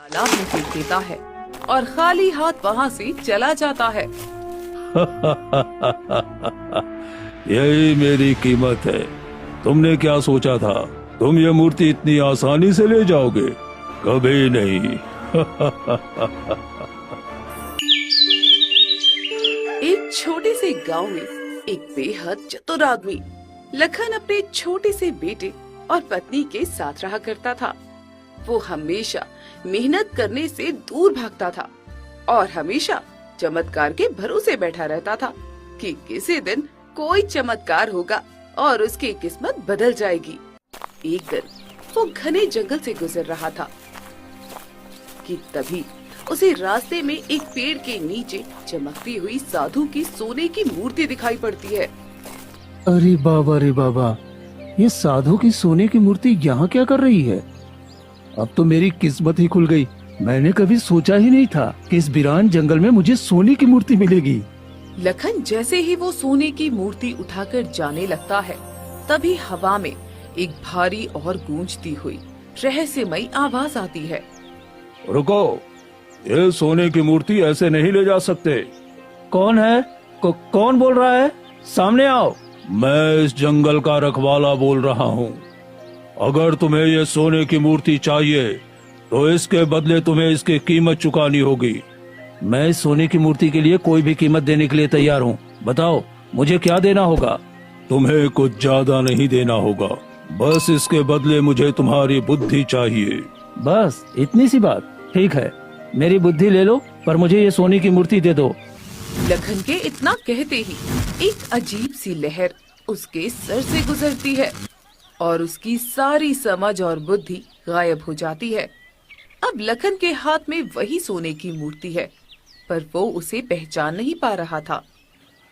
तालाब में फेंक देता है और खाली हाथ वहाँ से चला जाता है। यही मेरी कीमत है। तुमने क्या सोचा था तुम ये मूर्ति इतनी आसानी से ले जाओगे? कभी नहीं। एक छोटे से गांव में एक बेहद चतुर आदमी लखन अपने छोटे से बेटे और पत्नी के साथ रहा करता था। वो हमेशा मेहनत करने से दूर भागता था और हमेशा चमत्कार के भरोसे बैठा रहता था कि किसी दिन कोई चमत्कार होगा और उसकी किस्मत बदल जाएगी। एक दिन वो घने जंगल से गुजर रहा था कि तभी उसे रास्ते में एक पेड़ के नीचे चमकती हुई साधु की सोने की मूर्ति दिखाई पड़ती है। अरे बाबा, ये साधु की सोने की मूर्ति यहाँ क्या कर रही है? अब तो मेरी किस्मत ही खुल गई। मैंने कभी सोचा ही नहीं था कि इस वीरान जंगल में मुझे सोने की मूर्ति मिलेगी। लखन जैसे ही वो सोने की मूर्ति उठाकर जाने लगता है, तभी हवा में एक भारी और गूंजती हुई रहस्यमयी आवाज आती है। रुको, ये सोने की मूर्ति ऐसे नहीं ले जा सकते। कौन है? कौन बोल रहा है? सामने आओ। मैं इस जंगल का रखवाला बोल रहा हूँ। अगर तुम्हें ये सोने की मूर्ति चाहिए तो इसके बदले तुम्हें इसकी कीमत चुकानी होगी। मैं इस सोने की मूर्ति के लिए कोई भी कीमत देने के लिए तैयार हूँ। बताओ मुझे क्या देना होगा? तुम्हें कुछ ज्यादा नहीं देना होगा, बस इसके बदले मुझे तुम्हारी बुद्धि चाहिए। बस इतनी सी बात? ठीक है, मेरी बुद्धि ले लो, पर मुझे ये सोने की मूर्ति दे दो। लखन के इतना कहते ही एक अजीब सी लहर उसके सर से गुजरती है और उसकी सारी समझ और बुद्धि गायब हो जाती है। अब लखन के हाथ में वही सोने की मूर्ति है, पर वो उसे पहचान नहीं पा रहा था।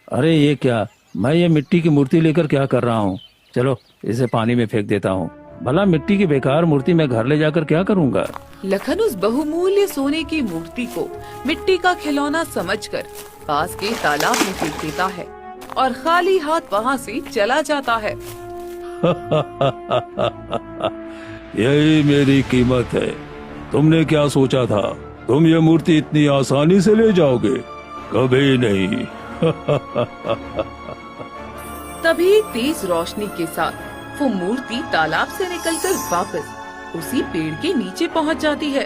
अरे ये क्या, मैं ये मिट्टी की मूर्ति लेकर क्या कर रहा हूँ? चलो इसे पानी में फेंक देता हूँ। भला मिट्टी की बेकार मूर्ति मैं घर ले जाकर क्या करूँगा? लखन उस बहुमूल्य सोने की मूर्ति को मिट्टी का खिलौना समझकर पास के तालाब में फेंक देता है और खाली हाथ वहाँ से चला जाता है। यही मेरी कीमत है। तुमने क्या सोचा था तुम ये मूर्ति इतनी आसानी से ले जाओगे? कभी नहीं। तभी तेज रोशनी के साथ वो मूर्ति तालाब से निकलकर वापस उसी पेड़ के नीचे पहुंच जाती है।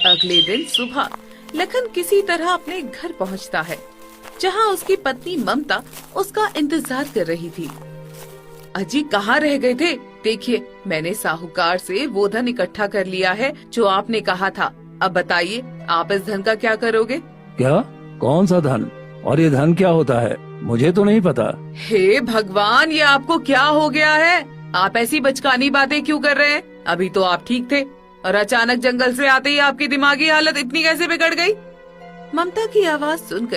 अगले दिन सुबह लखन किसी तरह अपने घर पहुंचता है, जहां उसकी पत्नी ममता उसका इंतजार कर रही थी। अजी कहाँ रह गए थे? देखिए, मैंने साहूकार से वो धन इकट्ठा कर लिया है जो आपने कहा था। अब बताइए, आप इस धन का क्या करोगे? क्या? कौन सा धन? और ये धन क्या होता है? मुझे तो नहीं पता। हे भगवान, ये आपको क्या हो गया है? आप ऐसी बचकानी बातें क्यों कर रहे हैं? अभी तो आप ठीक थे और अचानक जंगल से आते ही आपकी दिमागी हालत इतनी कैसे बिगड़ गई? ममता की आवाज सुनकर